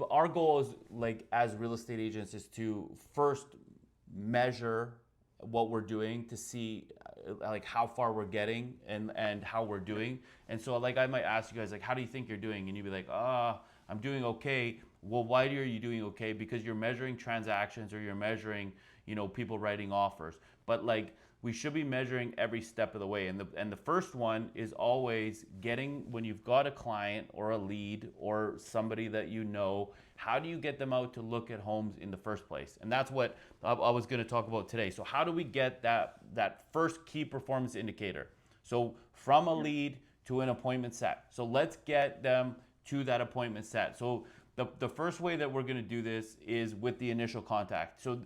our goal is like as real estate agents is to first measure what we're doing to see like how far we're getting and how we're doing. And so like I might ask you guys like how do you think you're doing, and you'd be like I'm doing okay. Well, why are you doing okay? Because you're measuring transactions, or you're measuring, people writing offers. But like we should be measuring every step of the way. And the first one is always getting, when you've got a client or a lead or somebody that how do you get them out to look at homes in the first place? And that's what I was going to talk about today. So how do we get that first key performance indicator? So from a lead to an appointment set. So let's get them to that appointment set. So the first way that we're going to do this is with the initial contact. So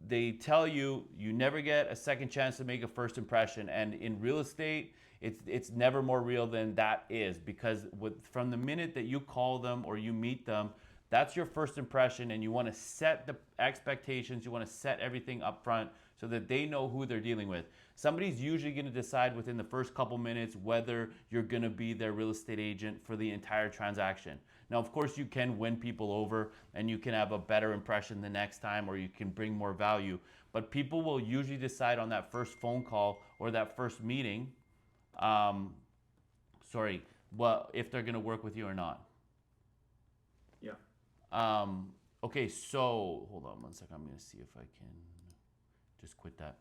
they tell you never get a second chance to make a first impression, and in real estate it's never more real than that is, because from the minute that you call them or you meet them, that's your first impression, and you want to set the expectations, you want to set everything up front so that they know who they're dealing with. Somebody's usually going to decide within the first couple minutes whether you're going to be their real estate agent for the entire transaction. Now, of course, you can win people over and you can have a better impression the next time, or you can bring more value. But people will usually decide on that first phone call or that first meeting, if they're going to work with you or not. Yeah. Okay, so hold on one second. I'm going to see if I can just quit that.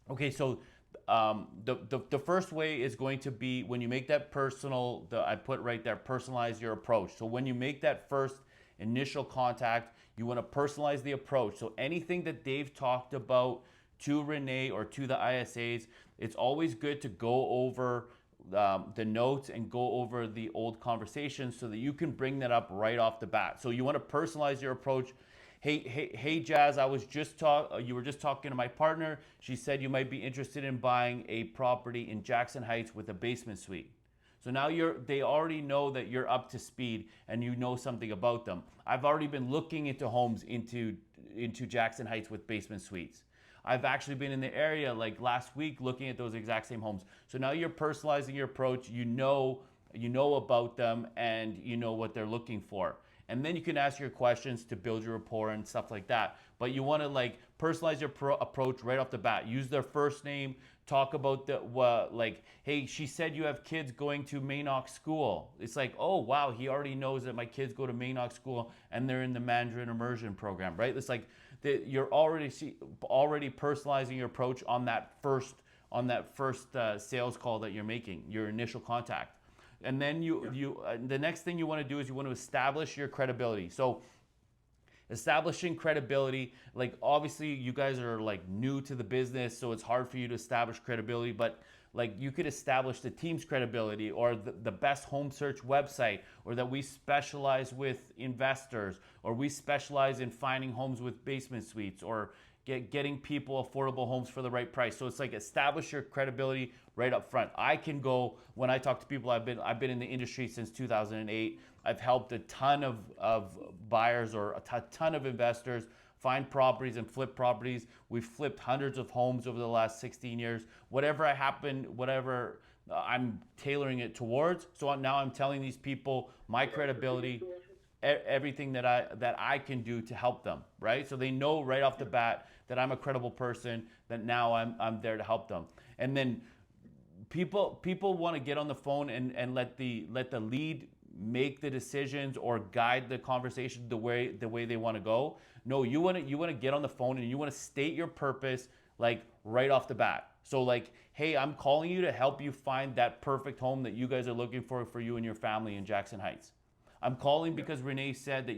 Okay, so the first way is going to be when you make that I put right there, personalize your approach. So when you make that first initial contact, you want to personalize the approach. So anything that Dave talked about to Renee or to the ISAs, it's always good to go over the notes and go over the old conversations so that you can bring that up right off the bat. So you want to personalize your approach. Hey, Jazz, you were just talking to my partner. She said you might be interested in buying a property in Jackson Heights with a basement suite. So now they already know that you're up to speed and you know something about them. I've already been looking into homes into Jackson Heights with basement suites. I've actually been in the area like last week looking at those exact same homes. So now you're personalizing your approach. You know about them and you know what they're looking for. And then you can ask your questions to build your rapport and stuff like that. But you want to like personalize your approach right off the bat. Use their first name. Talk about hey, she said you have kids going to Maynock School. It's like, oh wow, he already knows that my kids go to Maynock School and they're in the Mandarin immersion program, right? It's like you're already personalizing your approach on that first sales call that you're making, your initial contact. And then the next thing you want to do is you want to establish your credibility. So establishing credibility, like obviously you guys are like new to the business, so it's hard for you to establish credibility, but like you could establish the team's credibility, or the best home search website, or that we specialize with investors, or we specialize in finding homes with basement suites, or getting people affordable homes for the right price. So it's like establish your credibility right up front. I can go, when I talk to people, I've been in the industry since 2008. I've helped a ton of buyers or a ton of investors find properties and flip properties. We've flipped hundreds of homes over the last 16 years. Whatever I'm tailoring it towards. So now I'm telling these people my credibility, everything that I can do to help them, right? So they know right off the bat that I'm a credible person, that now I'm there to help them. And then people want to get on the phone and let the lead make the decisions or guide the conversation the way they want to go. No, you want to get on the phone and you want to state your purpose like right off the bat. So like, hey, I'm calling you to help you find that perfect home that you guys are looking for you and your family in Jackson Heights. I'm calling because Renee said that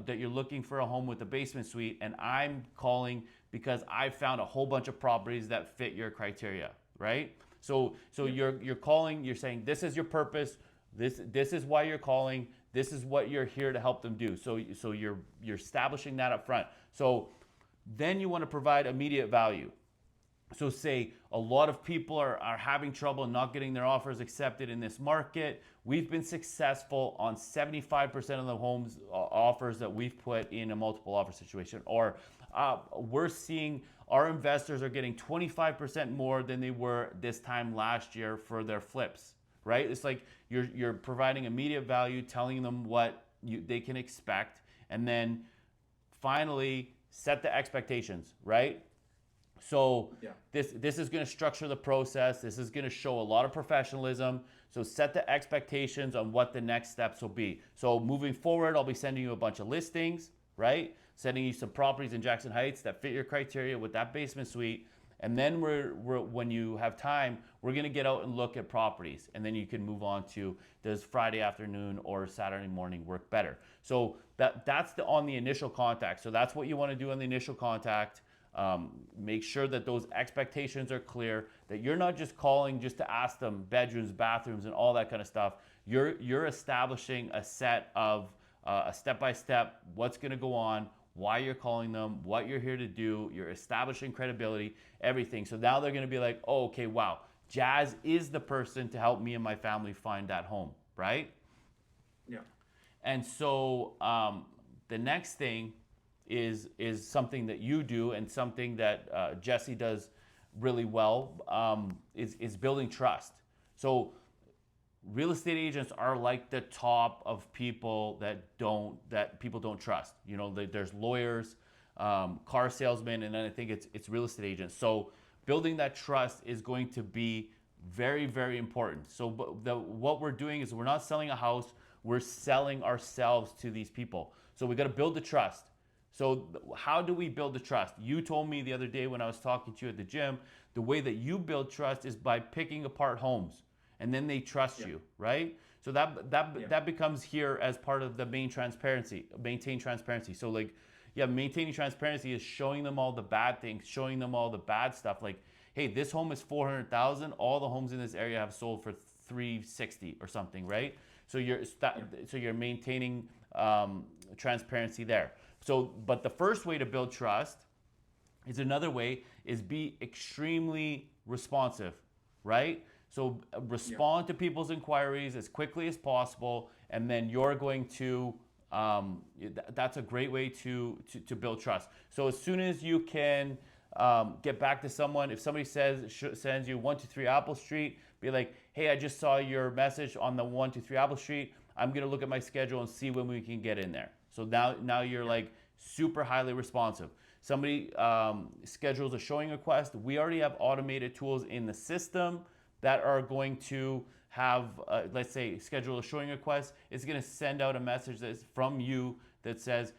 that you're looking for a home with a basement suite, and I'm calling because I found a whole bunch of properties that fit your criteria, right? So you're calling, you're saying this is your purpose, this is why you're calling, this is what you're here to help them do. So you're establishing that up front. So then you want to provide immediate value. So say a lot of people are having trouble not getting their offers accepted in this market. We've been successful on 75% of the homes offers that we've put in a multiple offer situation. Or we're seeing our investors are getting 25% more than they were this time last year for their flips, right? It's like you're providing immediate value, telling them what they can expect, and then finally set the expectations, right? So Yeah. this is going to structure the process. This is going to show a lot of professionalism. So set the expectations on what the next steps will be. So moving forward, I'll be sending you a bunch of listings, right? Sending you some properties in Jackson Heights that fit your criteria with that basement suite. And then when you have time, we're going to get out and look at properties. And then you can move on to, does Friday afternoon or Saturday morning work better? So that's on the initial contact. So that's what you want to do on the initial contact. Make sure that those expectations are clear, that you're not just calling just to ask them bedrooms, bathrooms, and all that kind of stuff. You're establishing a set of a step-by-step, what's going to go on, why you're calling them, what you're here to do. You're establishing credibility, everything. So now they're going to be like, oh, okay, wow, Jazz is the person to help me and my family find that home, right? Yeah. And so the next thing is something that you do, and something that Jesse does really well, is building trust. So real estate agents are like the top of people that people don't trust. You know, there's lawyers, car salesmen, and then I think it's real estate agents. So building that trust is going to be very, very important. So what we're doing is we're not selling a house, we're selling ourselves to these people. So we got to build the trust. So how do we build the trust? You told me the other day when I was talking to you at the gym, the way that you build trust is by picking apart homes, and then they trust you, right? So that becomes here as part of the maintain transparency. So like, yeah, maintaining transparency is showing them all the bad things, showing them all the bad stuff. Like, hey, this home is 400,000. All the homes in this area have sold for 360 or something, right? So you're maintaining transparency there. So, but the first way to build trust is another way is be extremely responsive, right? So respond to people's inquiries as quickly as possible, and then you're going to, that's a great way to build trust. So as soon as you can get back to someone, if somebody sends you 123 Apple Street, be like, hey, I just saw your message on the 123 Apple Street. I'm gonna look at my schedule and see when we can get in there. So now you're like super highly responsive. Somebody schedules a showing request. We already have automated tools in the system that are going to have, let's say, schedule a showing request. It's gonna send out a message that's from you that says,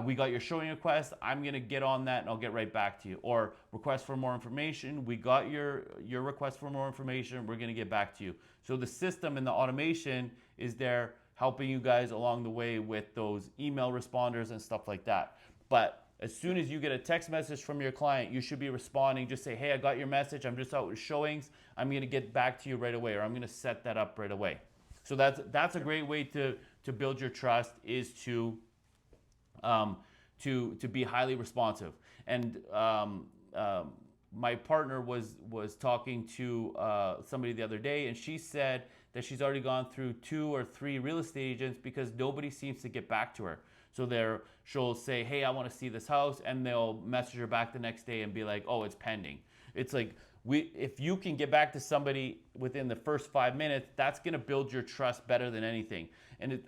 we got your showing request, I'm gonna get on that and I'll get right back to you. Or request for more information, we got your request for more information, we're gonna get back to you. So the system and the automation is there helping you guys along the way with those email responders and stuff like that. But as soon as you get a text message from your client, you should be responding. Just say, hey, I got your message, I'm just out with showings, I'm gonna get back to you right away, or I'm gonna set that up right away. So that's a great way to build your trust, is to be highly responsive. And my partner was talking to somebody the other day, and she said that she's already gone through 2 or 3 real estate agents because nobody seems to get back to her. So she'll say, hey, I want to see this house, and they'll message her back the next day and be like, oh, it's pending. It's like, if you can get back to somebody within the first 5 minutes, that's going to build your trust better than anything. And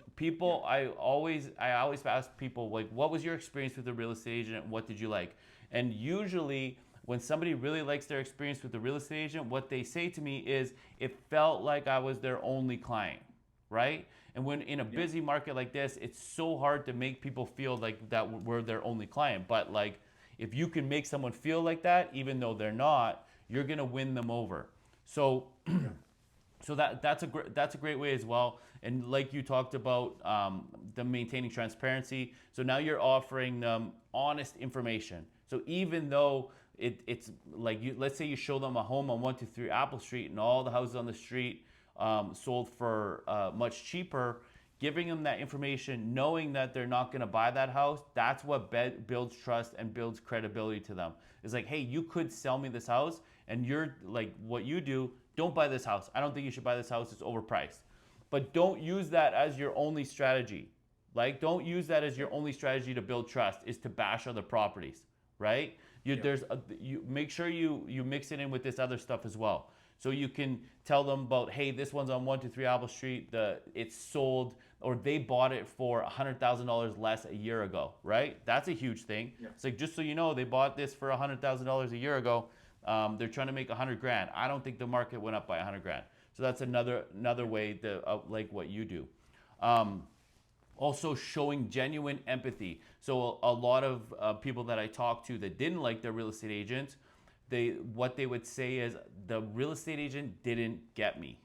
I always ask people, like, what was your experience with a real estate agent? What did you like? And usually when somebody really likes their experience with the real estate agent, what they say to me is, it felt like I was their only client, right? And when in a busy market like this, it's so hard to make people feel like that we're their only client. But like, if you can make someone feel like that, even though they're not, you're gonna win them over. So, so that's a great way as well. And like you talked about, the maintaining transparency. So now you're offering them honest information. So even though it's like, let's say you show them a home on 123 Apple Street, and all the houses on the street sold for much cheaper, giving them that information, knowing that they're not going to buy that house, that's what builds trust and builds credibility to them. It's like, hey, you could sell me this house, and you're like, what you do, don't buy this house. I don't think you should buy this house, it's overpriced. But don't use that as your only strategy. Like, don't use that as your only strategy to build trust, is to bash other properties, right? You make sure you mix it in with this other stuff as well. So you can tell them about, hey, this one's on 123 Apple Street. It's sold. or they bought it for $100,000 less a year ago, right? That's a huge thing. Yeah. It's like, just so you know, they bought this for $100,000 a year ago. They're trying to make 100 grand. I don't think the market went up by 100 grand. So that's another way to like what you do. Also showing genuine empathy. So a lot of people that I talked to that didn't like their real estate agents, what they would say is the real estate agent didn't get me.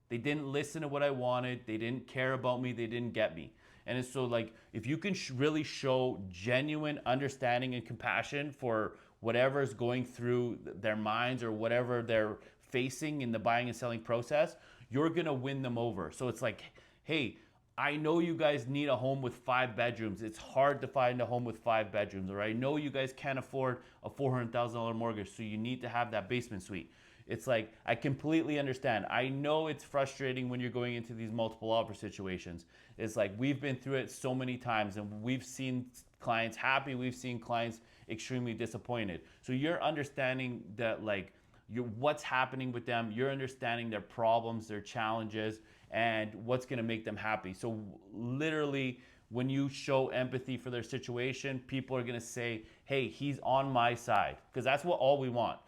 They didn't listen to what I wanted. They didn't care about me. They didn't get me. And it's so like, if you can really show genuine understanding and compassion for whatever is going through their minds or whatever they're facing in the buying and selling process, you're gonna win them over. So it's like, hey, I know you guys need a home with 5 bedrooms. It's hard to find a home with 5 bedrooms. Or I know you guys can't afford a $400,000 mortgage, so you need to have that basement suite. It's like, I completely understand. I know it's frustrating when you're going into these multiple offer situations. It's like, we've been through it so many times, and we've seen clients happy, we've seen clients extremely disappointed. So you're understanding that, like, what's happening with them, you're understanding their problems, their challenges, and what's gonna make them happy. So literally, when you show empathy for their situation, people are gonna say, hey, he's on my side, because that's what all we want.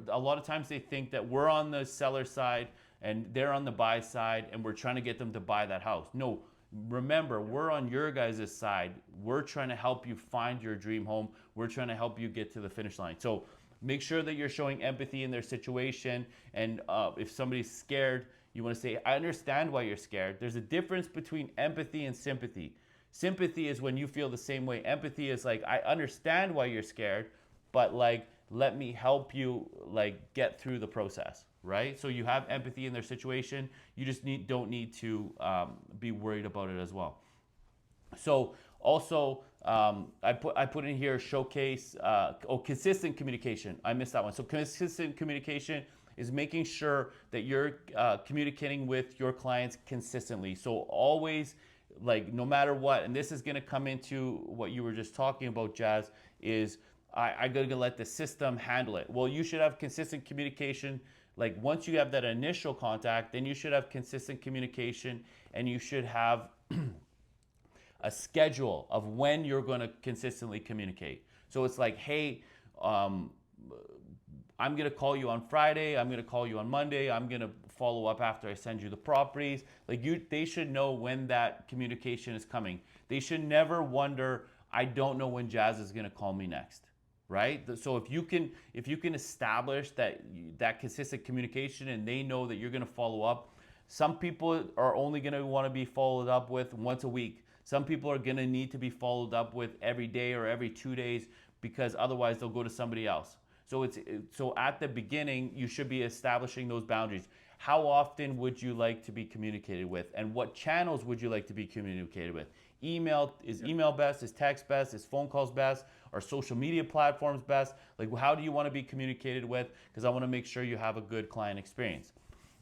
A lot of times they think that we're on the seller side and they're on the buy side, and we're trying to get them to buy that house. No, remember, we're on your guys' side. We're trying to help you find your dream home. We're trying to help you get to the finish line. So make sure that you're showing empathy in their situation. And if somebody's scared, you want to say, I understand why you're scared. There's a difference between empathy and sympathy. Sympathy is when you feel the same way. Empathy is like, I understand why you're scared, but like, let me help you like get through the process, right? So you have empathy in their situation. You just don't need to be worried about it as well. So also, I put in here showcase, consistent communication. I missed that one. So consistent communication is making sure that you're communicating with your clients consistently. So always, like, no matter what, and this is gonna come into what you were just talking about, Jazz, is I gotta let the system handle it. Well, you should have consistent communication. Like, once you have that initial contact, then you should have consistent communication, and you should have a schedule of when you're going to consistently communicate. So it's like, hey, I'm going to call you on Friday. I'm going to call you on Monday. I'm going to follow up after I send you the properties. Like, they should know when that communication is coming. They should never wonder, I don't know when Jazz is going to call me next. Right? So if you can establish that consistent communication, and they know that you're going to follow up. Some people are only going to want to be followed up with once a week. Some people are going to need to be followed up with every day or every 2 days, because otherwise they'll go to somebody else. So at the beginning, you should be establishing those boundaries. How often would you like to be communicated with, and what channels would you like to be communicated with? Email best? Is text best? Is phone calls best? Are social media platforms best? Like, how do you want to be communicated with? Because I want to make sure you have a good client experience.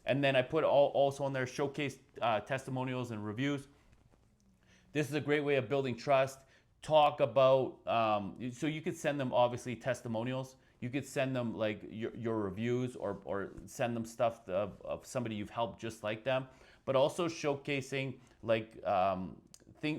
And then I put also on there, showcase testimonials and reviews. This is a great way of building trust. Talk about, so you could send them obviously testimonials. You could send them like your reviews, or send them stuff of somebody you've helped just like them. But also showcasing like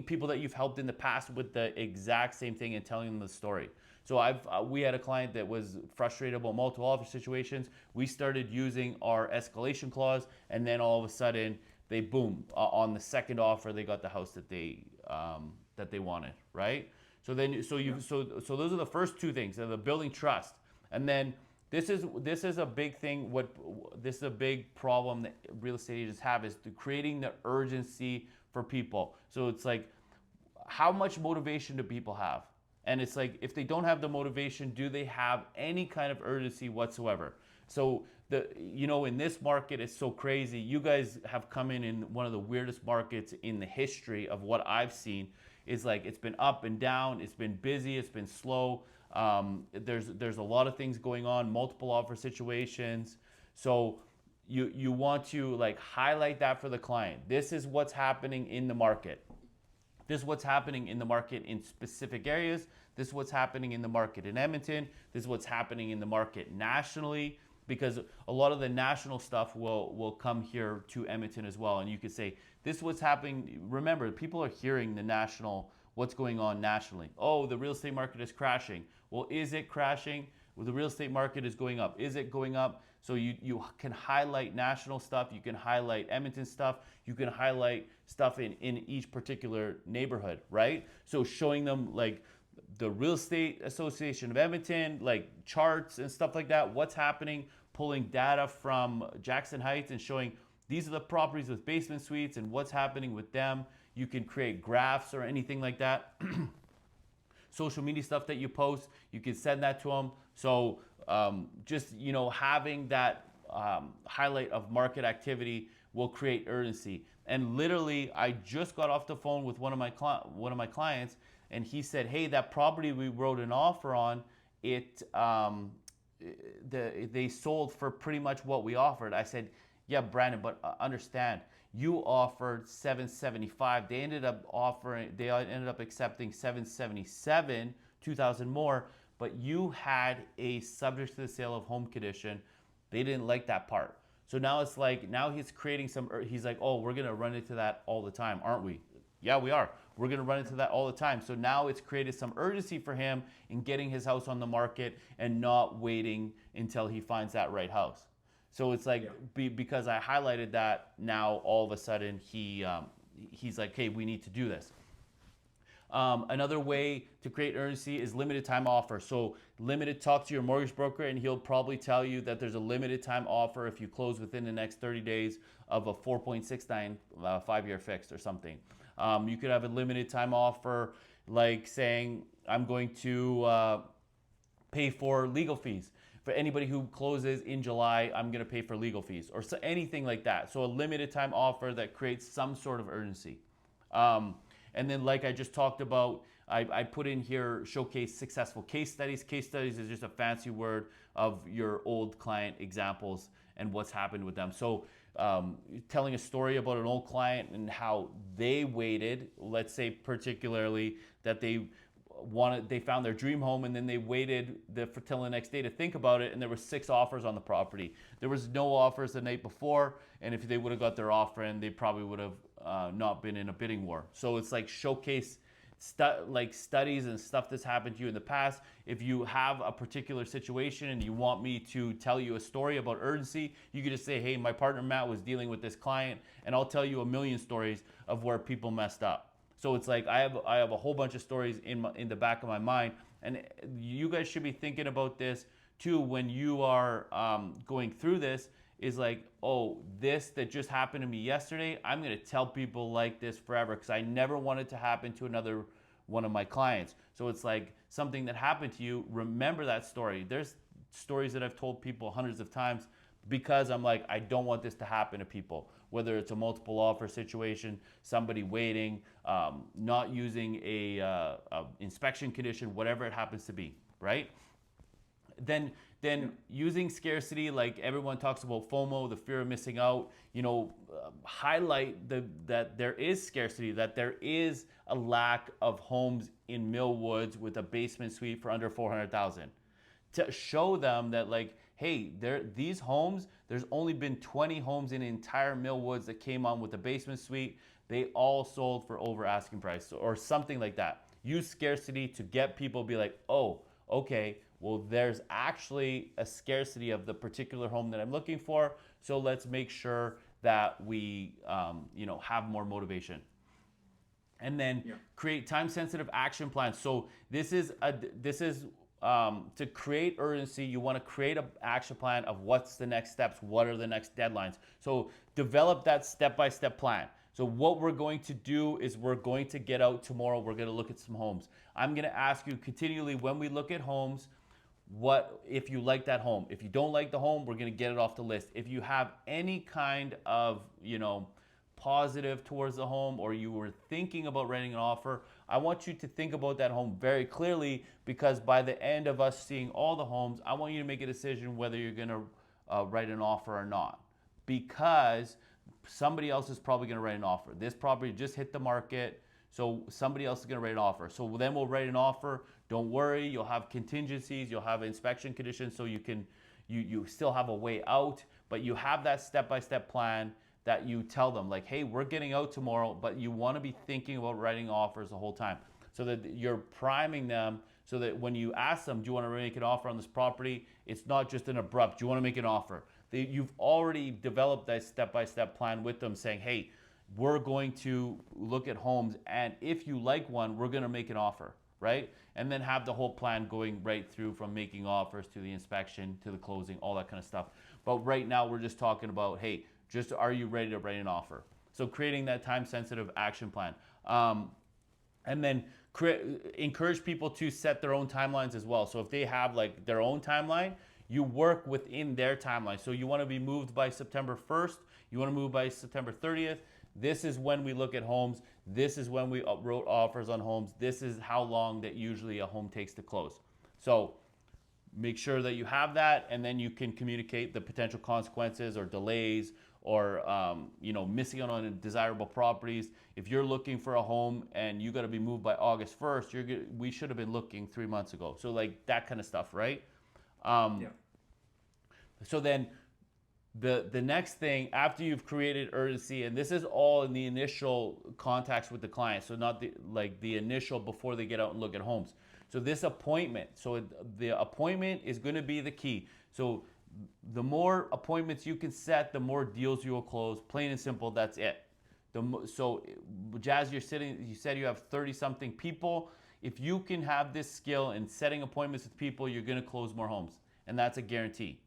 people that you've helped in the past with the exact same thing, and telling them the story. So we had a client that was frustrated about multiple offer situations. We started using our escalation clause, and then all of a sudden, they boom, on the second offer, they got the house that they wanted, right? So those are the first two things, the building trust. And then this is a big thing. This is a big problem that real estate agents have, is creating the urgency for people. So it's like, how much motivation do people have? And it's like, if they don't have the motivation, do they have any kind of urgency whatsoever? So in this market, it's so crazy. You guys have come in one of the weirdest markets in the history of what I've seen. Is like, it's been up and down, it's been busy, it's been slow. There's a lot of things going on, multiple offer situations. So you want to like highlight that for the client. This is what's happening in the market. This is what's happening in the market in specific areas. This is what's happening in the market in Edmonton. This is what's happening in the market nationally. because a lot of the national stuff will come here to Edmonton as well, and you could say this is what's happening. Remember, people are hearing the national, what's going on nationally. Oh, the real estate market is crashing. Well, is it crashing? Well, the real estate market is going up. Is it going up? So you can highlight national stuff, you can highlight Edmonton stuff, you can highlight stuff in each particular neighborhood, right? So showing them like the Real Estate Association of Edmonton, like charts and stuff like that, what's happening, pulling data from Jackson Heights and showing these are the properties with basement suites and what's happening with them. You can create graphs or anything like that. Social media stuff that you post, you can send that to them. So just having that highlight of market activity will create urgency. And literally, I just got off the phone with one of my clients, and he said, "Hey, that property we wrote an offer on, they sold for pretty much what we offered." I said, "Yeah, Brandon, but understand, you offered 775. They ended up accepting 777, 2,000 more, but you had a subject to the sale of home condition. They didn't like that part. So now it's like, now he's creating he's like, oh, we're going to run into that all the time, aren't we? Yeah, we are. We're going to run into that all the time. So now it's created some urgency for him in getting his house on the market and not waiting until he finds that right house. So it's like, because I highlighted that, now all of a sudden he's like, hey, we need to do this. Another way to create urgency is limited time offer. So talk to your mortgage broker and he'll probably tell you that there's a limited time offer if you close within the next 30 days of a 4.69 5-year fixed or something. You could have a limited time offer like saying, I'm going to pay for legal fees. For anybody who closes in July, I'm going to pay for legal fees, or so, anything like that. So a limited time offer that creates some sort of urgency. And then, like I just talked about, I put in here showcase successful case studies. Case studies is just a fancy word of your old client examples and what's happened with them. So telling a story about an old client and how they waited, let's say particularly that they found their dream home and then they waited till the next day to think about it, and there were 6 offers on the property. There was no offers the night before, and if they would have got their offer in, they probably would have not been in a bidding war. So it's like showcase studies and stuff that's happened to you in the past. If you have a particular situation and you want me to tell you a story about urgency, you could just say, hey, my partner Matt was dealing with this client, and I'll tell you a million stories of where people messed up. So it's like I have a whole bunch of stories in the back of my mind, and you guys should be thinking about this too when you are going through this. Is like, oh, this that just happened to me yesterday, I'm going to tell people like this forever because I never want it to happen to another one of my clients. So it's like something that happened to you, remember that story. There's stories that I've told people hundreds of times because I'm like, I don't want this to happen to people. Whether it's a multiple offer situation, somebody waiting, not using a inspection condition, whatever it happens to be, right? Then using scarcity, like everyone talks about FOMO, the fear of missing out, highlight that there is scarcity, that there is a lack of homes in Millwoods with a basement suite for under 400,000. To show them that, like, hey, these homes, there's only been 20 homes in the entire Millwoods that came on with a basement suite. They all sold for over asking price or something like that. Use scarcity to get people be like, oh, okay, well, there's actually a scarcity of the particular home that I'm looking for. So let's make sure that we, have more motivation. And then create time-sensitive action plans. So this is to create urgency. You want to create an action plan of what's the next steps, what are the next deadlines. So develop that step-by-step plan. So what we're going to do is we're going to get out tomorrow. We're going to look at some homes. I'm going to ask you continually when we look at homes, what if you like that home? If you don't like the home, we're going to get it off the list. If you have any kind of, positive towards the home, or you were thinking about writing an offer, I want you to think about that home very clearly, because by the end of us seeing all the homes, I want you to make a decision whether you're going to write an offer or not, because somebody else is probably going to write an offer. This property just hit the market, so somebody else is going to write an offer. So then we'll write an offer. Don't worry, you'll have contingencies, you'll have inspection conditions, so you can you still have a way out, but you have that step-by-step plan that you tell them, like, hey, we're getting out tomorrow, but you want to be thinking about writing offers the whole time, so that you're priming them, so that when you ask them, do you want to make an offer on this property, it's not just an abrupt, do you want to make an offer? You've already developed that step-by-step plan with them, saying, hey, we're going to look at homes, and if you like one, we're going to make an offer, right? And then have the whole plan going right through, from making offers to the inspection to the closing, all that kind of stuff. But right now we're just talking about, hey, just are you ready to write an offer? So creating that time-sensitive action plan. And then encourage people to set their own timelines as well. So if they have like their own timeline, you work within their timeline. So you want to be moved by September 1st, you want to move by September 30th. This is when we look at homes. This is when we wrote offers on homes. This is how long that usually a home takes to close. So make sure that you have that, and then you can communicate the potential consequences or delays, or missing out on desirable properties. If you're looking for a home and you got to be moved by August 1st, we should have been looking 3 months ago. So like that kind of stuff, right? Yeah. So then the next thing, after you've created urgency, and this is all in the initial contacts with the client, so not the initial before they get out and look at homes. So this appointment, the appointment is going to be the key. So the more appointments you can set, the more deals you will close. Plain and simple, that's it. So Jazz, you said you have 30 something people. If you can have this skill in setting appointments with people, you're going to close more homes, and that's a guarantee.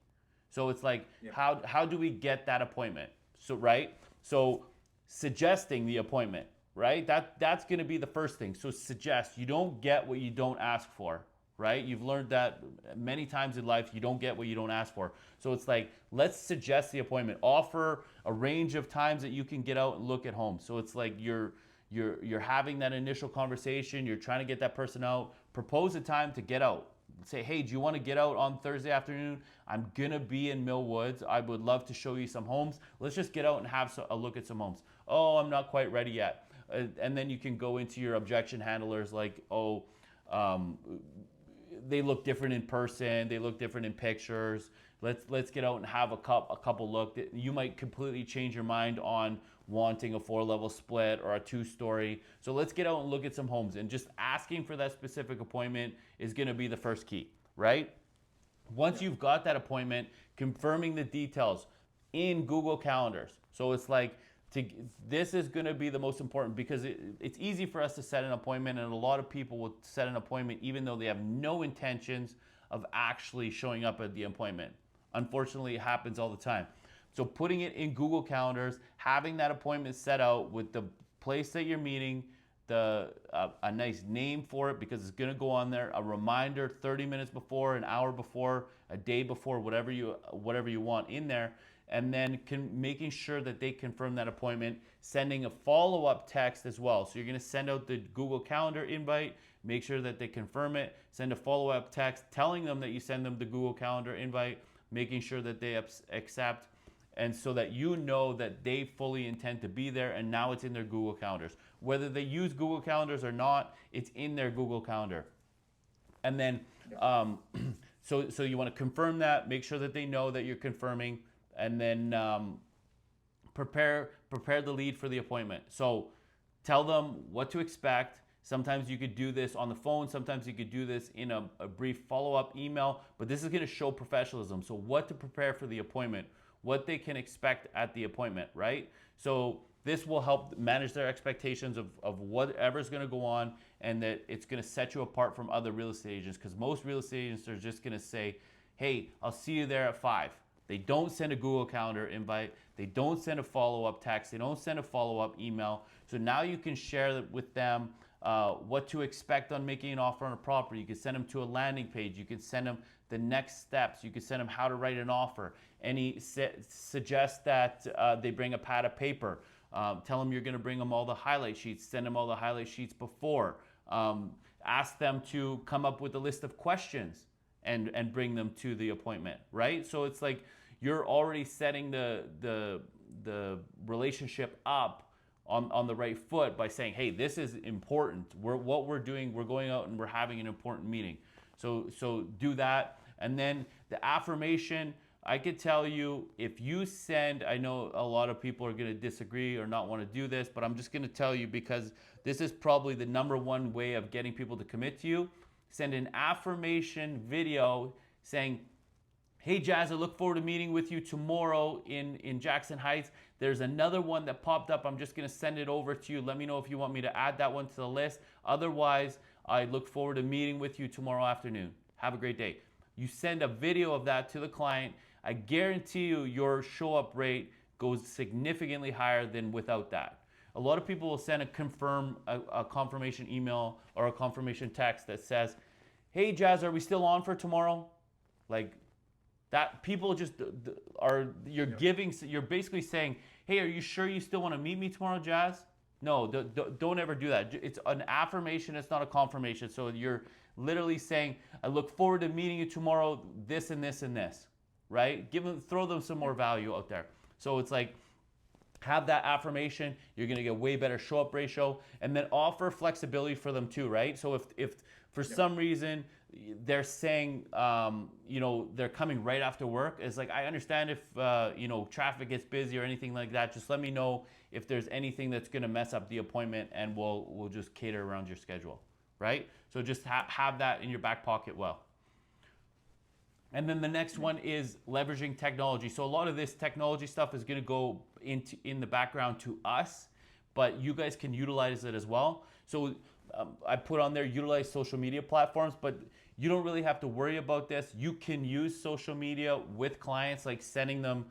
So it's like, how do we get that appointment? So right, so suggesting the appointment, right? That's going to be the first thing. So suggest. You don't get what you don't ask for, right? You've learned that many times in life. You don't get what you don't ask for. So it's like, let's suggest the appointment. Offer a range of times that you can get out and look at homes. So it's like you're having that initial conversation. You're trying to get that person out. Propose a time to get out. Say, hey, do you want to get out on Thursday afternoon? I'm gonna be in Mill Woods. I would love to show you some homes. Let's just get out and have a look at some homes. Oh, I'm not quite ready yet. And then you can go into your objection handlers, like, oh, they look different in person. They look different in pictures. Let's get out and have a couple look. You might completely change your mind on wanting a 4-level split or a 2-story. So let's get out and look at some homes, and just asking for that specific appointment is going to be the first key, right? Once you've got that appointment, confirming the details in Google Calendars. So it's like, this is going to be the most important, because it's easy for us to set an appointment, and a lot of people will set an appointment even though they have no intentions of actually showing up at the appointment. Unfortunately, it happens all the time. So putting it in Google Calendars, having that appointment set out with the place that you're meeting, a nice name for it, because it's going to go on there, a reminder 30 minutes before, an hour before, a day before, whatever you want in there, and then making sure that they confirm that appointment, sending a follow-up text as well. So you're going to send out the Google Calendar invite, make sure that they confirm it, send a follow-up text telling them that you send them the Google Calendar invite, making sure that they accept, and so that you know that they fully intend to be there, and now it's in their Google Calendars. Whether they use Google Calendars or not, it's in their Google Calendar. And then, so you want to confirm that, make sure that they know that you're confirming, and then prepare the lead for the appointment. So tell them what to expect. Sometimes you could do this on the phone. Sometimes you could do this in a brief follow-up email, but this is going to show professionalism. So what to prepare for the appointment, what they can expect at the appointment, right? So this will help manage their expectations of whatever's going to go on, and that it's going to set you apart from other real estate agents, because most real estate agents are just going to say, hey, I'll see you there at 5. They don't send a Google Calendar invite. They don't send a follow-up text. They don't send a follow-up email. So now you can share with them what to expect on making an offer on a property. You can send them to a landing page. You can send them the next steps. You can send them how to write an offer. Suggest that they bring a pad of paper. Tell them you're going to bring them all the highlight sheets. Send them all the highlight sheets before. Ask them to come up with a list of questions and bring them to the appointment, right? So it's like you're already setting the relationship up on the right foot by saying, hey, this is important. What we're doing, we're going out and we're having an important meeting. So do that. And then the affirmation, I could tell you, if you send, I know a lot of people are going to disagree or not want to do this, but I'm just going to tell you because this is probably the #1 way of getting people to commit to you. Send an affirmation video saying, hey Jazz, I look forward to meeting with you tomorrow in Jackson Heights. There's another one that popped up. I'm just gonna send it over to you. Let me know if you want me to add that one to the list. Otherwise, I look forward to meeting with you tomorrow afternoon. Have a great day. You send a video of that to the client. I guarantee you your show up rate goes significantly higher than without that. A lot of people will send a confirmation email or a confirmation text that says, hey Jazz, are we still on for tomorrow? Like, that people just are, you're basically saying, hey, are you sure you still want to meet me tomorrow, Jazz? No, don't ever do that. It's an affirmation, it's not a confirmation. So you're literally saying, I look forward to meeting you tomorrow, this and this and this, right? Throw them some more value out there. So it's like, have that affirmation, you're gonna get way better show up ratio, and then offer flexibility for them too, right? So if for some reason they're saying, they're coming right after work, it's like, I understand if, traffic gets busy or anything like that, just let me know if there's anything that's gonna mess up the appointment and we'll just cater around your schedule, right? So just have that in your back pocket well. And then the next one is leveraging technology. So a lot of this technology stuff is going to go in the background to us, but you guys can utilize it as well. So I put on there, utilize social media platforms, but you don't really have to worry about this. You can use social media with clients, like sending them.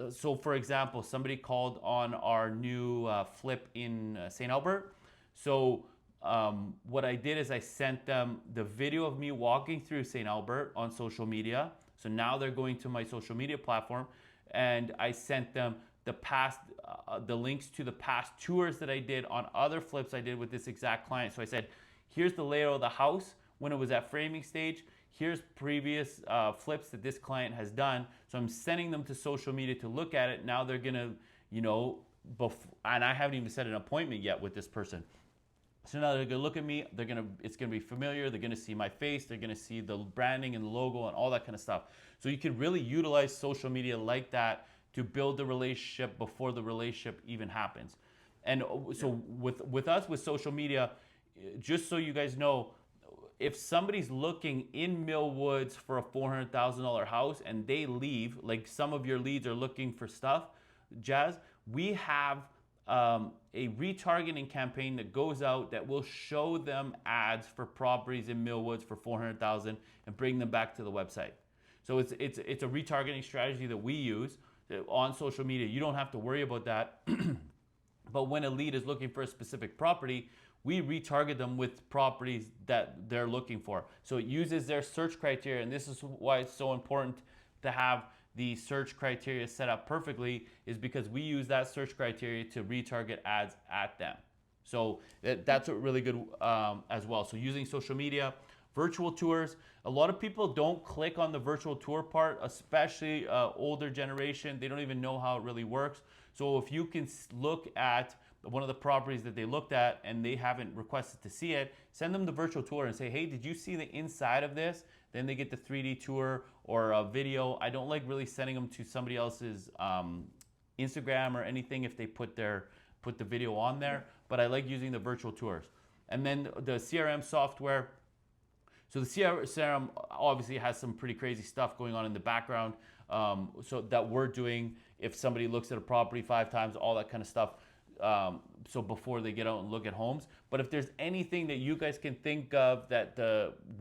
So for example, somebody called on our new flip in St. Albert. So what I did is I sent them the video of me walking through St. Albert on social media. So now they're going to my social media platform, and I sent them the links to the past tours that I did on other flips I did with this exact client. So I said, here's the layout of the house when it was at framing stage. Here's previous flips that this client has done. So I'm sending them to social media to look at it. Now they're gonna, and I haven't even set an appointment yet with this person. So now they're gonna look at me, it's gonna be familiar, they're gonna see my face, they're gonna see the branding and the logo and all that kind of stuff. So you can really utilize social media like that to build the relationship before the relationship even happens. And so with us, with social media, just so you guys know, if somebody's looking in Mill Woods for a $400,000 house and they leave, like some of your leads are looking for stuff, Jazz, we have a retargeting campaign that goes out that will show them ads for properties in Mill Woods for $400,000 and bring them back to the website. So it's a retargeting strategy that we use on social media. You don't have to worry about that. But when a lead is looking for a specific property, we retarget them with properties that they're looking for. So it uses their search criteria, and this is why it's so important to have the search criteria set up perfectly, is because we use that search criteria to retarget ads at them. So that's really good as well. So using social media, virtual tours. A lot of people don't click on the virtual tour part, especially older generation. They don't even know how it really works. So if you can look at one of the properties that they looked at and they haven't requested to see it, send them the virtual tour and say, hey, did you see the inside of this? Then they get the 3D tour or a video. I don't like really sending them to somebody else's Instagram or anything if they put the video on there, but I like using the virtual tours. And then the CRM software. So the CRM obviously has some pretty crazy stuff going on in the background, so that we're doing if somebody looks at a property 5 times, all that kind of stuff. So before they get out and look at homes. But if there's anything that you guys can think of that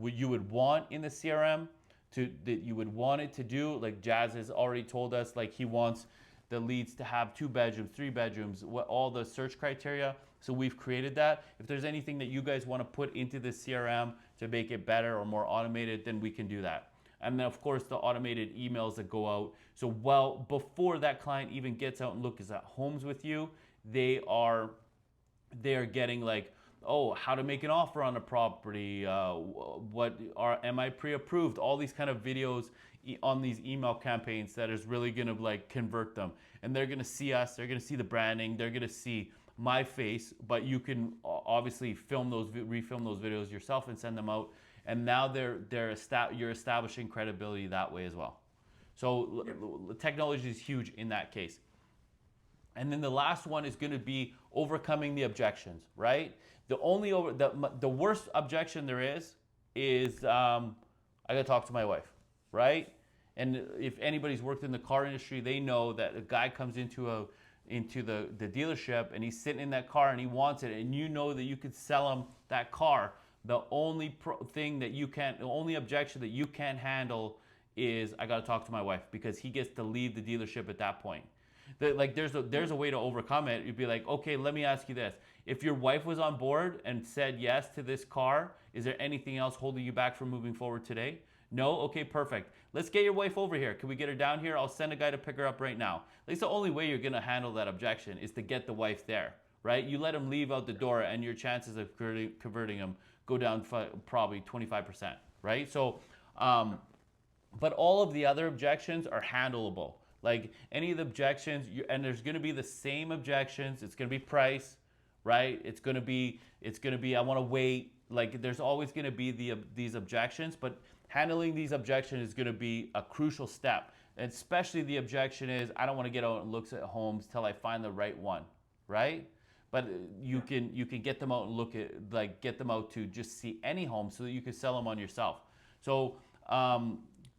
you would want in the CRM that you would want it to do, like Jazz has already told us, like he wants the leads to have 2 bedrooms, 3 bedrooms, all the search criteria. So we've created that. If there's anything that you guys want to put into the CRM to make it better or more automated, then we can do that. And then of course the automated emails that go out. So before that client even gets out and looks at homes with you, they are getting like, oh, how to make an offer on a property, am I pre-approved? All these kind of videos on these email campaigns that is really gonna like convert them. And they're gonna see us, they're gonna see the branding, they're gonna see my face, but you can obviously refilm those videos yourself and send them out. and now you're establishing credibility that way as well. So technology is huge in that case. And then the last one is going to be overcoming the objections, right? The worst objection there is I got to talk to my wife, right? And if anybody's worked in the car industry, they know that a guy comes into the dealership and he's sitting in that car and he wants it, and you know that you could sell him that car. The only the only objection that you can't handle is I got to talk to my wife, because he gets to leave the dealership at that point. There's a way to overcome it. You'd be like, okay, let me ask you this: if your wife was on board and said yes to this car, is there anything else holding you back from moving forward today? No? Okay, perfect. Let's get your wife over here. Can we get her down here? I'll send a guy to pick her up right now. At least the only way you're gonna handle that objection is to get the wife there, right? You let him leave out the door, and your chances of converting him go down probably 25%, right? So, but all of the other objections are handleable. Like any of the objections, and there's going to be the same objections. It's going to be price, right? It's going to be I want to wait. Like there's always going to be these objections, but handling these objections is going to be a crucial step. And especially the objection is I don't want to get out and look at homes till I find the right one, right? But you can get them out and get them out to just see any home so that you can sell them on yourself. So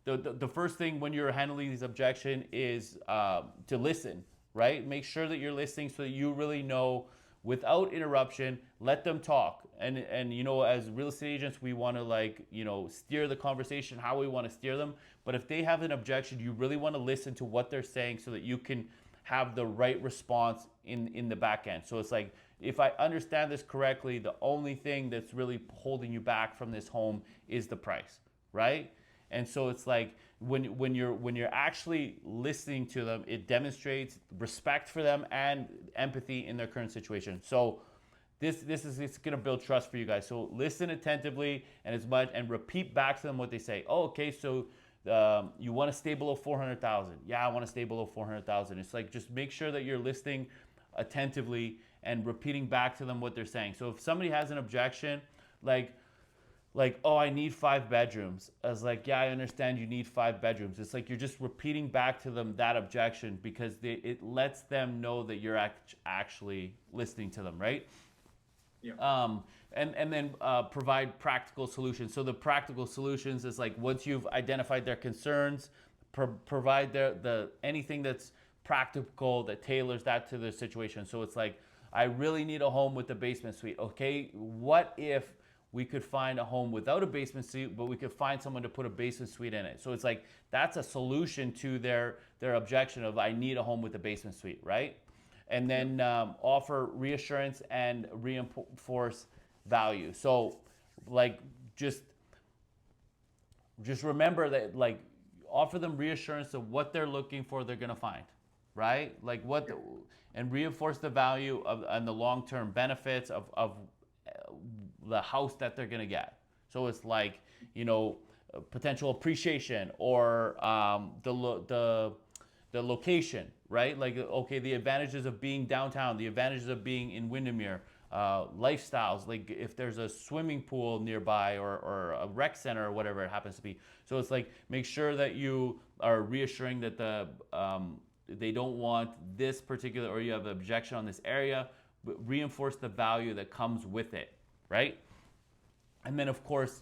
the first thing when you're handling these objections is to listen, right? Make sure that you're listening so that you really know without interruption. Let them talk. And as real estate agents, we want to steer the conversation how we want to steer them. But if they have an objection, you really want to listen to what they're saying so that you can have the right response in the back end. So it's like, if I understand this correctly, the only thing that's really holding you back from this home is the price, right? And so it's like when you're actually listening to them, it demonstrates respect for them and empathy in their current situation. So it's going to build trust for you guys. So listen attentively and repeat back to them what they say. Oh, okay, so you want to stay below 400,000? Yeah, I want to stay below 400,000. It's like, just make sure that you're listening attentively and repeating back to them what they're saying. So if somebody has an objection, like, oh, I need 5 bedrooms. I was like, yeah, I understand you need 5 bedrooms. It's like you're just repeating back to them that objection, because it lets them know that you're actually listening to them, right? Yeah. And then provide practical solutions. So the practical solutions is like, once you've identified their concerns, provide anything that's practical that tailors that to their situation. So it's like, I really need a home with a basement suite. Okay, what if we could find a home without a basement suite, but we could find someone to put a basement suite in it? So it's like, that's a solution to their objection of, I need a home with a basement suite, right? And then offer reassurance and reinforce value. So like, just remember that, like, offer them reassurance of what they're looking for, they're gonna find, right? Like and reinforce the value and the long-term benefits of the house that they're gonna get. So it's like, potential appreciation, or the location, right? Like, okay, the advantages of being downtown, the advantages of being in Windermere, lifestyles, like if there's a swimming pool nearby, or a rec center, or whatever it happens to be. So it's like, make sure that you are reassuring that they don't want this particular, or you have an objection on this area, but reinforce the value that comes with it, right? And then of course,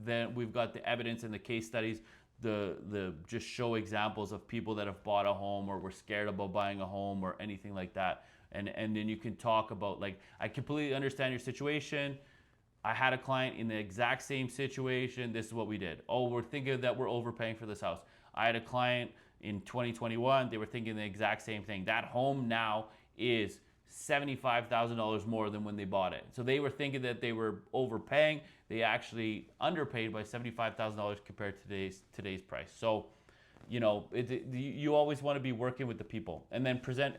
then we've got the evidence and the case studies, the just show examples of people that have bought a home or were scared about buying a home or anything like that. And then you can talk about, like, I completely understand your situation. I had a client in the exact same situation. This is what we did. Oh, we're thinking that we're overpaying for this house. I had a client in 2021. They were thinking the exact same thing. That home now is $75,000 more than when they bought it. So they were thinking that they were overpaying. They actually underpaid by $75,000 compared to today's price. So, you always want to be working with the people, and then present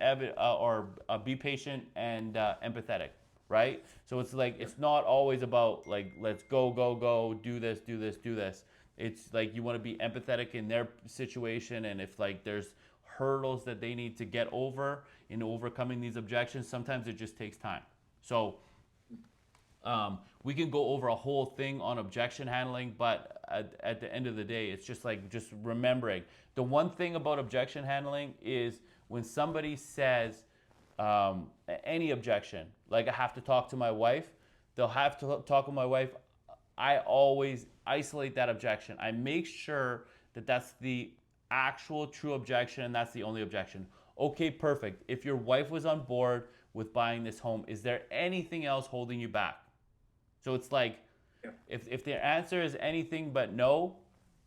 be patient and empathetic, right? So it's like, it's not always about like, let's go, do this. It's like, you want to be empathetic in their situation, and if like there's hurdles that they need to get over in overcoming these objections, sometimes it just takes time. So we can go over a whole thing on objection handling, but at the end of the day, it's just like just remembering. The one thing about objection handling is when somebody says any objection, like I have to talk to my wife, they'll have to talk with my wife. I always isolate that objection. I make sure that that's the actual true objection and that's the only objection. Okay, perfect. If your wife was on board with buying this home, is there anything else holding you back? So it's like, Yeah. if the answer is anything but no,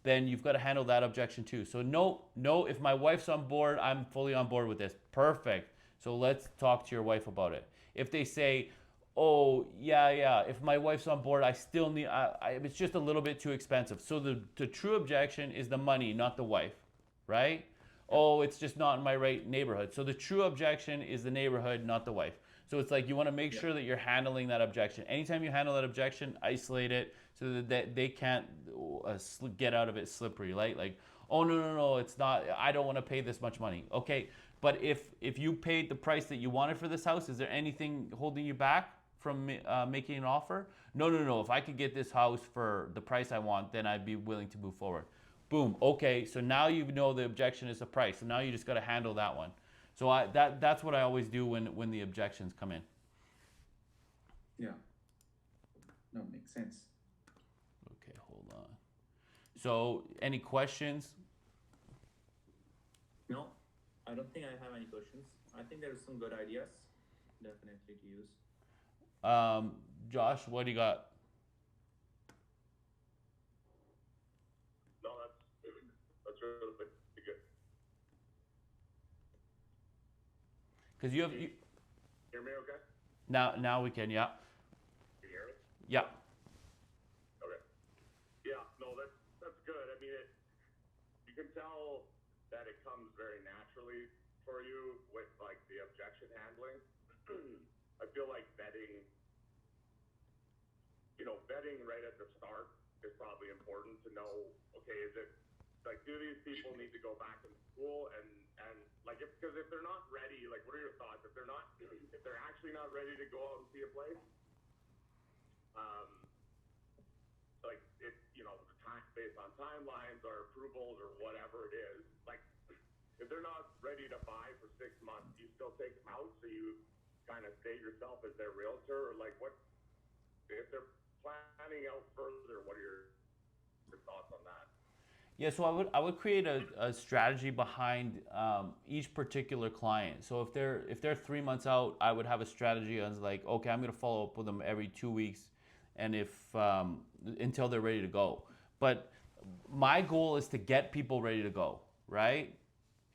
then you've got to handle that objection too. So no, no, if my wife's on board, I'm fully on board with this. Perfect. So let's talk to your wife about it. If they say, oh yeah, if my wife's on board, I still need, it's just a little bit too expensive. So the true objection is the money, not the wife, right? Oh, it's just not in my right neighborhood. So the true objection is the neighborhood, not the wife. So it's like you want to make Yeah. sure that you're handling that objection. Anytime you handle that objection, isolate it so that they can't get out of it slippery, right? Like, oh no, it's not. I don't want to pay this much money. Okay, but if you paid the price that you wanted for this house, is there anything holding you back from making an offer? No. If I could get this house for the price I want, then I'd be willing to move forward. Boom. Okay, so now you know the objection is the price. So now you just got to handle that one. So that's what I always do when the objections come in. Yeah. No, makes sense. Okay, hold on. So any questions? No, I don't think I have any questions. I think there are some good ideas, definitely to use. Josh, what do you got? No, that's really good. Because you have you, Hear me okay? now we can, yeah. Can you hear me? Yeah. Okay. Yeah, no, that's good. I mean, you can tell that it comes very naturally for you with like the objection handling. I feel like vetting right at the start is probably important to know, okay, is it like, do these people need to go back in school and like, because if they're not ready, like, what are your thoughts? If they're actually not ready to go out and see a place, like the time based on timelines or approvals or whatever it is, like, if they're not ready to buy for 6 months, do you still take them out so you kind of state yourself as their realtor, or like, what if they're planning out further? What are your thoughts on that? Yeah, so I would create a strategy behind each particular client. So if they're 3 months out, I would have a strategy on like, okay, I'm gonna follow up with them every 2 weeks, and if until they're ready to go. But my goal is to get people ready to go, right?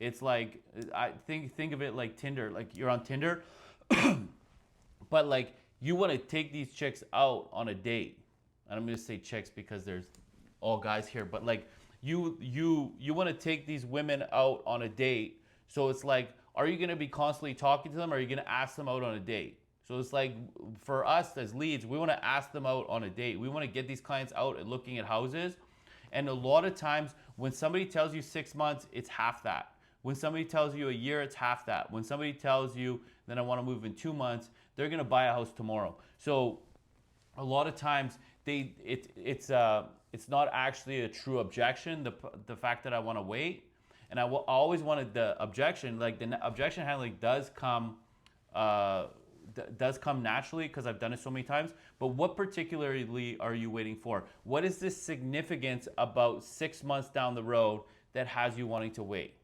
It's like I think of it like Tinder. Like you're on Tinder, but like you want to take these chicks out on a date. And I'm gonna say chicks because there's all guys here, but like you want to take these women out on a date. So it's like, are you gonna be constantly talking to them, or are you gonna ask them out on a date? So it's like for us as leads, we want to ask them out on a date. We want to get these clients out and looking at houses. And a lot of times when somebody tells you 6 months, it's half that. When somebody tells you a year, it's half that. When somebody tells you that I want to move in 2 months, they're gonna buy a house tomorrow. So a lot of times it's not actually a true objection. The fact that I want to wait, and I always wanted the objection. Like the objection handling does come naturally because I've done it so many times. But what particularly are you waiting for? What is this significance about 6 months down the road that has you wanting to wait?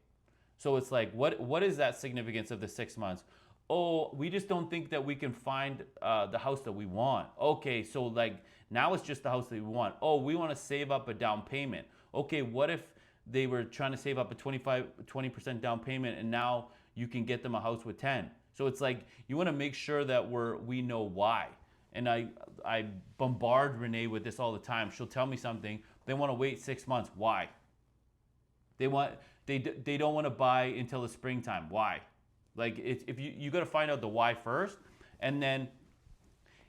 So it's like, what is that significance of the 6 months? Oh, we just don't think that we can find the house that we want. Okay, so like now it's just the house that we want. Oh, we want to save up a down payment. Okay, what if they were trying to save up a 20% down payment and now you can get them a house with 10? So it's like you want to make sure that we know why. And I bombard Renee with this all the time. She'll tell me something. They want to wait 6 months. Why? They don't want to buy until the springtime. Why? Like if you got to find out the why first, and then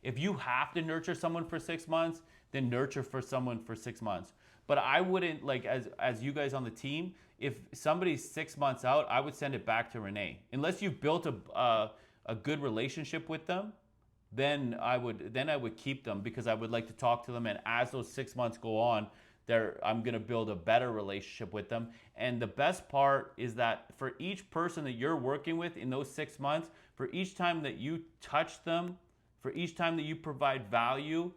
if you have to nurture someone for 6 months, then nurture for someone for 6 months. But I wouldn't, like, as you guys on the team, if somebody's 6 months out, I would send it back to Renee. Unless you've built a good relationship with them, then I would keep them because I would like to talk to them. And as those 6 months go on, I'm gonna build a better relationship with them. And the best part is that for each person that you're working with in those 6 months, for each time that you touch them, for each time that you provide value,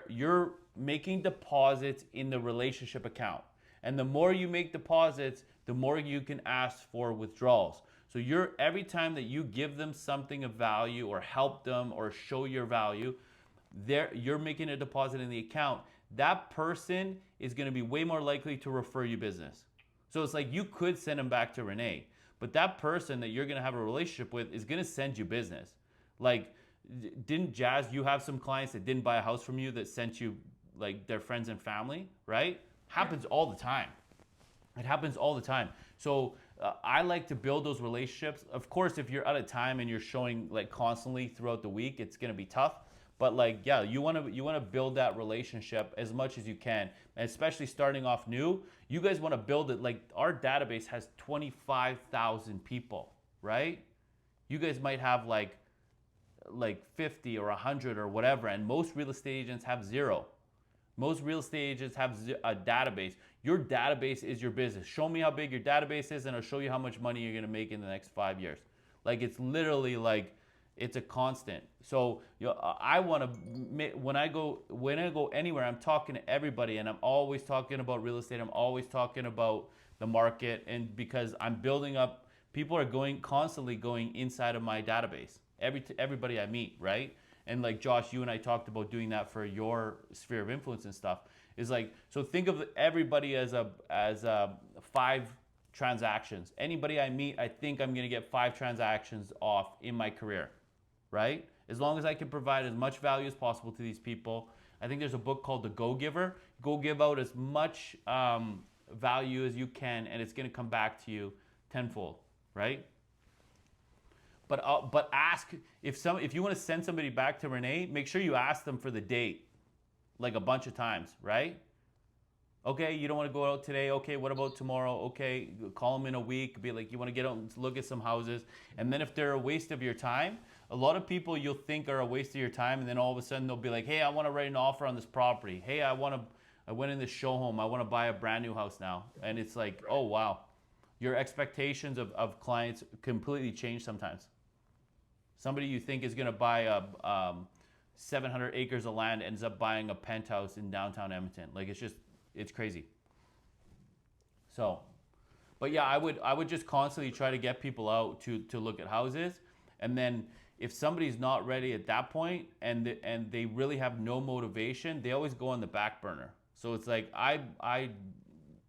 you're making deposits in the relationship account. And the more you make deposits, the more you can ask for withdrawals. So every time that you give them something of value or help them or show your value, you're making a deposit in the account. That person is going to be way more likely to refer you business. So it's like you could send them back to Renee, but that person that you're going to have a relationship with is going to send you business. Like, didn't Jazz, you have some clients that didn't buy a house from you that sent you like their friends and family, right? Happens all the time. It happens all the time. So I like to build those relationships. Of course, if you're out of time and you're showing like constantly throughout the week, it's gonna be tough. But like, yeah, you wanna build that relationship as much as you can, and especially starting off new. You guys want to build it. Like our database has 25,000 people, right? You guys might have like 50 or 100 or whatever, and most real estate agents have zero. Most real estate agents have a database. Your database is your business. Show me how big your database is, and I'll show you how much money you're gonna make in the next 5 years. Like it's literally like it's a constant. So I want to when I go anywhere, I'm talking to everybody, and I'm always talking about real estate. I'm always talking about the market, and because I'm building up, people are constantly going inside of my database. Everybody I meet, right? And like Josh, you and I talked about doing that for your sphere of influence and stuff. Is like, so think of everybody as 5 transactions. Anybody I meet, I think I'm gonna get 5 transactions off in my career, right? As long as I can provide as much value as possible to these people. I think there's a book called The Go Giver. Go give out as much value as you can, and it's gonna come back to you tenfold, right? But ask if you want to send somebody back to Renee, make sure you ask them for the date, like a bunch of times, right? Okay, you don't want to go out today. Okay, what about tomorrow? Okay, call them in a week. Be like, you want to get out and look at some houses, and then if they're a waste of your time, a lot of people you'll think are a waste of your time, and then all of a sudden they'll be like, hey, I want to write an offer on this property. Hey, I went in this show home. I want to buy a brand new house now, and it's like, oh wow, your expectations of clients completely change sometimes. Somebody you think is going to buy 700 acres of land ends up buying a penthouse in downtown Edmonton. Like it's crazy. So, but yeah, I would just constantly try to get people out to look at houses, and then if somebody's not ready at that point and they really have no motivation, they always go on the back burner. So it's like I'm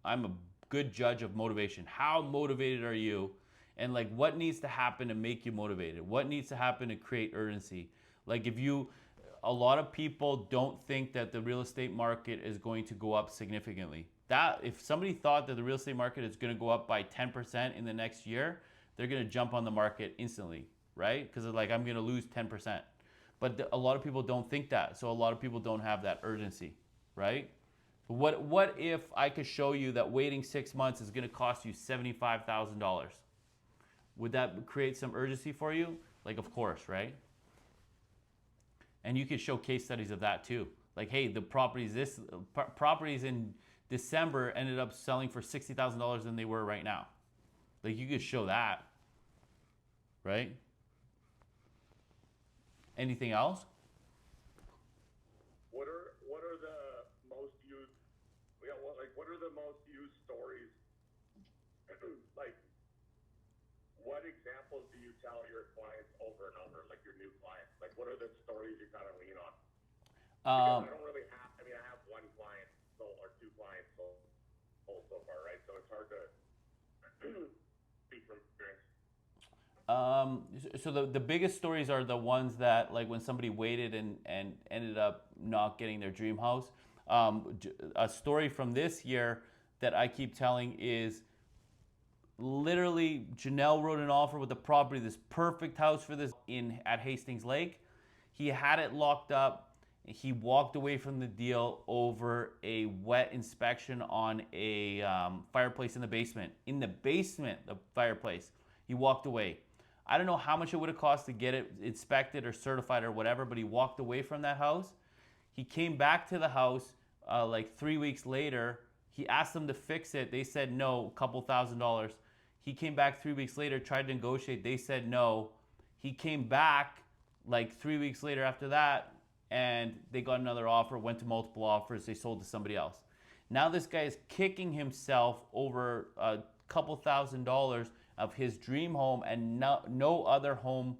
a good judge of motivation. How motivated are you? And like, what needs to happen to make you motivated? What needs to happen to create urgency? Like a lot of people don't think that the real estate market is going to go up significantly. That if somebody thought that the real estate market is going to go up by 10% in the next year, they're going to jump on the market instantly, right? Because they're like, I'm going to lose 10%. But a lot of people don't think that. So a lot of people don't have that urgency, right? What if I could show you that waiting 6 months is going to cost you $75,000? Would that create some urgency for you? Like, of course, right? And you could show case studies of that too. Like, hey, the properties in December ended up selling for $60,000 than they were right now. Like, you could show that, right? Anything else? What are the most used? Yeah, well, like what are the most used stories? Like, what examples do you tell your clients over and over? Like your new clients, like what are the stories you kind of lean on? Because I don't really have. I mean, I have one client sold or 2 clients sold so far, right? So it's hard to speak from experience. So the biggest stories are the ones that like when somebody waited and ended up not getting their dream house. A story from this year that I keep telling is literally Janelle wrote an offer with the property, this perfect house for this at Hastings Lake. He had it locked up. He walked away from the deal over a wet inspection on a fireplace in the basement. In the basement, the fireplace. He walked away. I don't know how much it would have cost to get it inspected or certified or whatever, but he walked away from that house. He came back to the house like 3 weeks later. He asked them to fix it. They said no, a couple $1,000s. He came back 3 weeks later, tried to negotiate. They said no. He came back like 3 weeks later after that, and they got another offer, went to multiple offers. They sold to somebody else. Now this guy is kicking himself over a couple $1,000s of his dream home, and no other home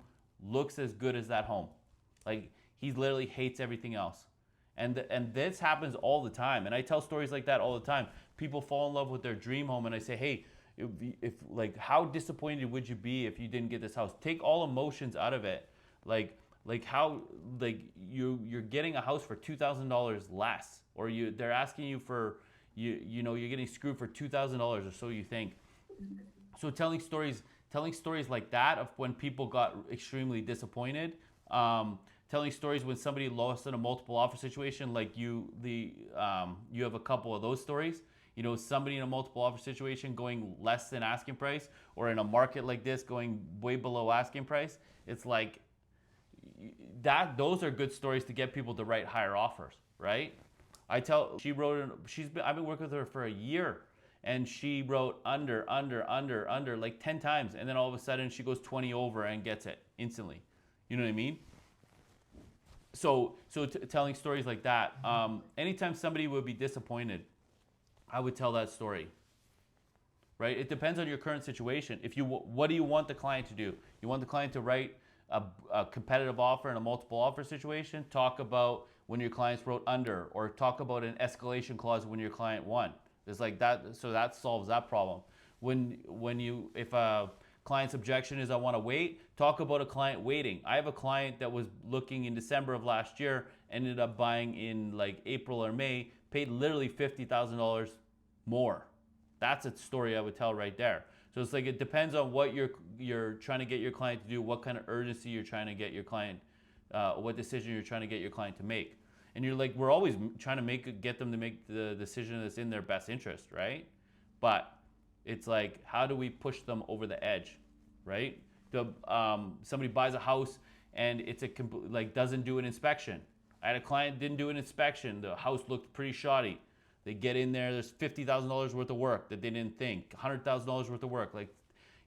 looks as good as that home. Like, he literally hates everything else. And this happens all the time. And I tell stories like that all the time. People fall in love with their dream home, and I say, hey, if like, how disappointed would you be if you didn't get this house? Take all emotions out of it. Like how, like, you're getting a house for $2,000 less, or they're asking you for, you're getting screwed for $2,000, or so you think. So telling stories like that of when people got extremely disappointed, telling stories when somebody lost in a multiple offer situation, like you have a couple of those stories. Somebody in a multiple offer situation going less than asking price, or in a market like this going way below asking price. It's like that. Those are good stories to get people to write higher offers, right? I've been working with her for a year, and she wrote under like 10 times, and then all of a sudden she goes 20 over and gets it instantly. You know what I mean? So telling stories like that. Anytime somebody would be disappointed, I would tell that story. Right? It depends on your current situation. What do you want the client to do? You want the client to write a competitive offer in a multiple offer situation? Talk about when your clients wrote under, or talk about an escalation clause when your client won. It's like that, so that solves that problem. If a client's objection is I want to wait, talk about a client waiting. I have a client that was looking in December of last year, ended up buying in like April or May, paid literally $50,000 more. That's a story I would tell right there. So it's like, it depends on what you're trying to get your client to do, what kind of urgency you're trying to get your client, what decision you're trying to get your client to make. And you're like, we're always trying to get them to make the decision that's in their best interest, right? But it's like, how do we push them over the edge, right? Somebody buys a house and it's doesn't do an inspection. I had a client didn't do an inspection. The house looked pretty shoddy. They get in there, there's $50,000 worth of work that they didn't think, $100,000 worth of work. Like,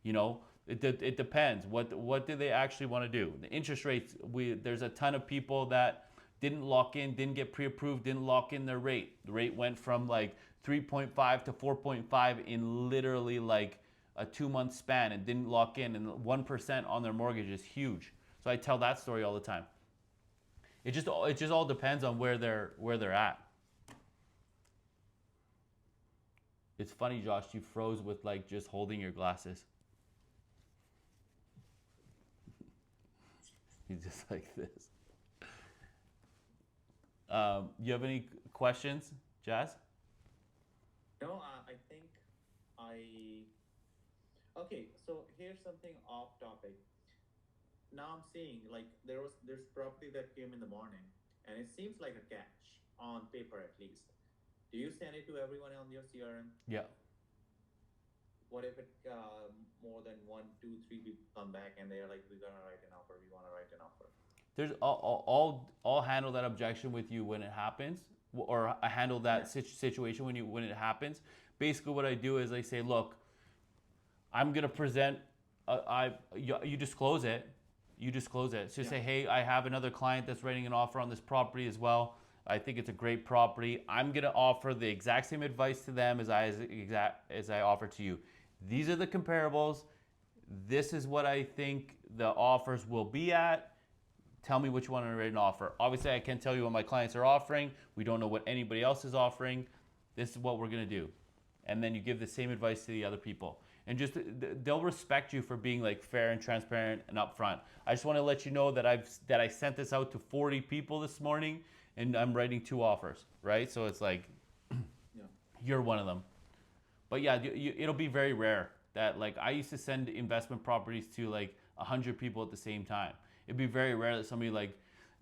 it depends. What do they actually want to do? The interest rates, there's a ton of people that didn't lock in, didn't get pre-approved, didn't lock in their rate. The rate went from like 3.5 to 4.5 in literally like a 2-month span, and didn't lock in, and 1% on their mortgage is huge. So I tell that story all the time. It just all depends on where they're at. It's funny, Josh, you froze with like just holding your glasses. He's just like this. You have any questions, Jazz? No, I think okay, so here's something off topic. Now I'm seeing, like, there's property that came in the morning, and it seems like a catch on paper at least. Do you send it to everyone on your CRM? Yeah. What if it more than 1, 2, 3 people come back and they're like, we want to write an offer. There's I'll handle that objection with you when it happens, or I handle that situation when it happens. Basically, what I do is I say, look, I'm gonna present. You disclose it. So say, hey, I have another client that's writing an offer on this property as well. I think it's a great property. I'm gonna offer the exact same advice to them as I offer to you. These are the comparables. This is what I think the offers will be at. Tell me which one to write an offer. Obviously, I can't tell you what my clients are offering. We don't know what anybody else is offering. This is what we're gonna do. And then you give the same advice to the other people. And just, they'll respect you for being like fair and transparent and upfront. I just wanna let you know that I sent this out to 40 people this morning, and I'm writing 2 offers, right? So it's like, you're one of them. But yeah, it'll be very rare that, like, I used to send investment properties to like 100 people at the same time. It'd be very rare that somebody like,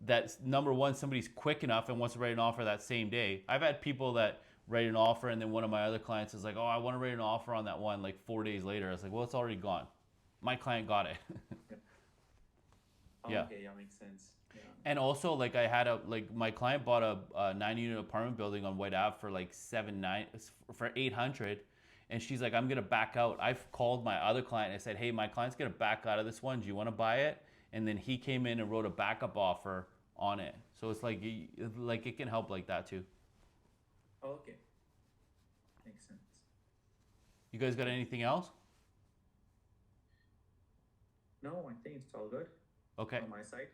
that's number one, somebody's quick enough and wants to write an offer that same day. I've had people that write an offer, and then one of my other clients is like, oh, I want to write an offer on that one like 4 days later. I was like, well, it's already gone. My client got it. Yeah. Okay, yeah, makes sense. Yeah. And also, like my client bought a 9 unit apartment building on White Ave for like 800, and she's like, I'm gonna back out. I've called my other client and I said, hey, my client's gonna back out of this one. Do you want to buy it? And then he came in and wrote a backup offer on it. So it's like it can help like that too. Okay, makes sense. You guys got anything else? No, I think it's all good Okay. on my side.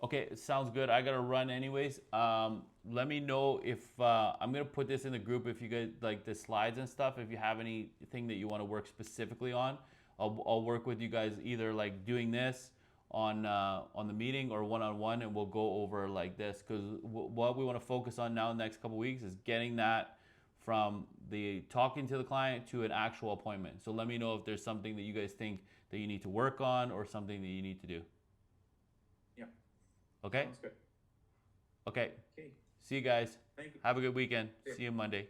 Okay, sounds good. I gotta run anyways. Let me know if I'm gonna put this in the group if you guys like the slides and stuff. If you have anything that you want to work specifically on, I'll work with you guys either like doing this on the meeting or one-on-one, and we'll go over like this because what we want to focus on now in the next couple weeks is getting that from the talking to the client to an actual appointment. So let me know if there's something that you guys think that you need to work on or something that you need to do. Yeah. Okay? Sounds good. Okay. Okay. See you guys. Thank you. Have a good weekend. Yeah. See you Monday.